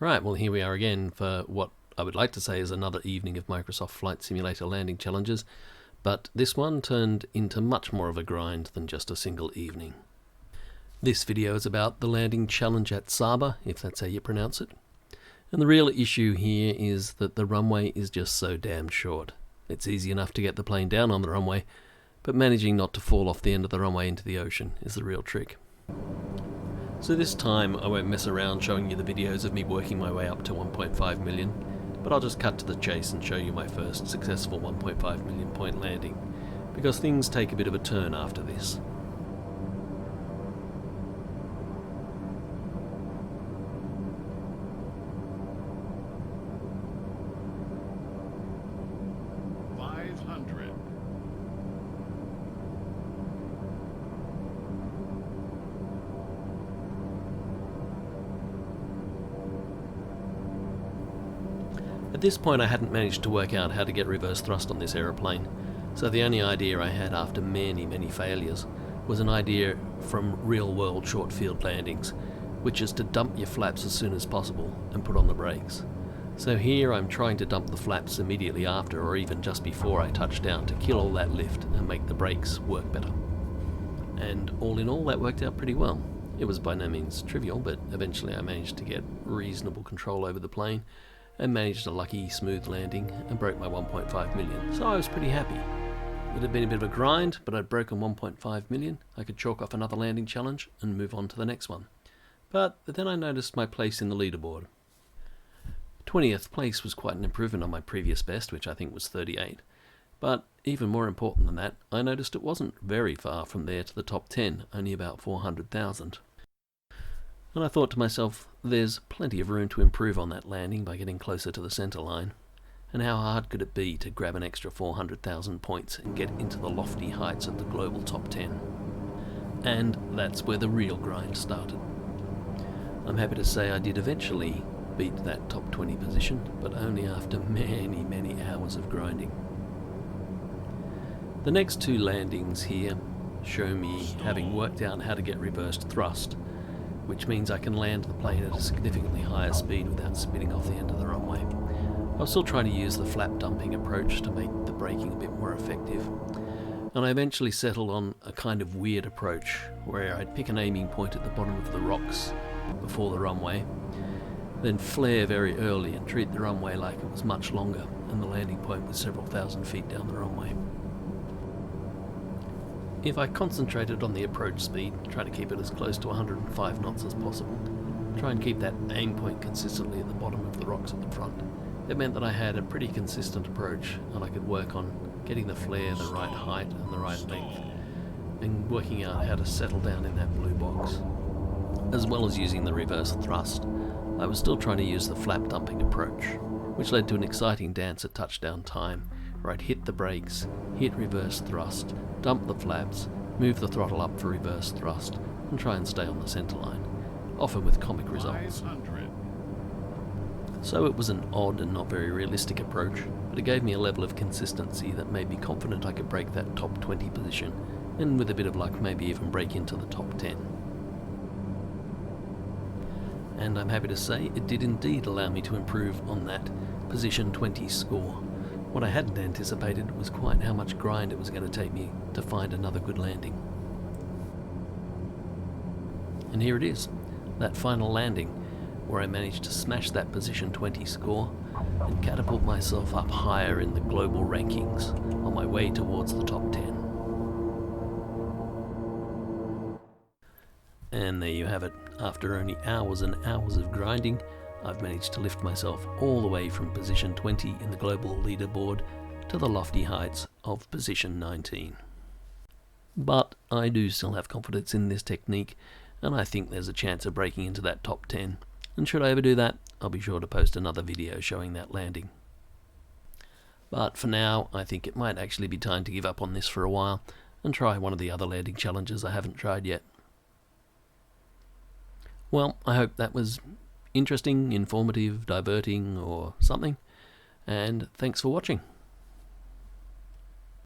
Right, well here we are again for what I would like to say is another evening of Microsoft Flight Simulator landing challenges, but this one turned into much more of a grind than just a single evening. This video is about the landing challenge at Saba, if that's how you pronounce it. And the real issue here is that the runway is just so damn short. It's easy enough to get the plane down on the runway, but managing not to fall off the end of the runway into the ocean is the real trick. So this time I won't mess around showing you the videos of me working my way up to 1.5 million, but I'll just cut to the chase and show you my first successful 1.5 million point landing, because things take a bit of a turn after this. At this point I hadn't managed to work out how to get reverse thrust on this aeroplane, so the only idea I had after many failures was an idea from real-world short-field landings, which is to dump your flaps as soon as possible and put on the brakes. So here I'm trying to dump the flaps immediately after or even just before I touch down to kill all that lift and make the brakes work better. And all in all that worked out pretty well. It was by no means trivial, but eventually I managed to get reasonable control over the plane and managed a lucky smooth landing and broke my 1.5 million, so I was pretty happy. It had been a bit of a grind, but I'd broken 1.5 million. I could chalk off another landing challenge and move on to the next one. But then I noticed my place in the leaderboard. 20th place was quite an improvement on my previous best, which I think was 38. But even more important than that, I noticed it wasn't very far from there to the top 10, only about 400,000. And I thought to myself, there's plenty of room to improve on that landing by getting closer to the centre line. And how hard could it be to grab an extra 400,000 points and get into the lofty heights of the global top 10? And that's where the real grind started. I'm happy to say I did eventually beat that top 20 position, but only after many hours of grinding. The next two landings here show me having worked out how to get reversed thrust, which means I can land the plane at a significantly higher speed without spinning off the end of the runway. I was still trying to use the flap dumping approach to make the braking a bit more effective, and I eventually settled on a kind of weird approach where I'd pick an aiming point at the bottom of the rocks before the runway, then flare very early and treat the runway like it was much longer and the landing point was several thousand feet down the runway. If I concentrated on the approach speed, try to keep it as close to 105 knots as possible, try and keep that aim point consistently at the bottom of the rocks at the front, it meant that I had a pretty consistent approach and I could work on getting the flare the right height and the right length and working out how to settle down in that blue box. As well as using the reverse thrust, I was still trying to use the flap dumping approach, which led to an exciting dance at touchdown time where I'd hit the brakes, hit reverse thrust, dump the flaps, move the throttle up for reverse thrust, and try and stay on the centre line, often with comic results. 500. So it was an odd and not very realistic approach, but it gave me a level of consistency that made me confident I could break that top 20 position, and with a bit of luck maybe even break into the top 10. And I'm happy to say it did indeed allow me to improve on that position 20 score. What I hadn't anticipated was quite how much grind it was going to take me to find another good landing. And here it is, that final landing, where I managed to smash that position 20 score and catapult myself up higher in the global rankings on my way towards the top 10. And there you have it. After only hours and hours of grinding, I've managed to lift myself all the way from position 20 in the global leaderboard to the lofty heights of position 19. But I do still have confidence in this technique, and I think there's a chance of breaking into that top 10. And should I ever do that, I'll be sure to post another video showing that landing. But for now, I think it might actually be time to give up on this for a while and try one of the other landing challenges I haven't tried yet. Well, I hope that was interesting, informative, diverting, or something, and thanks for watching.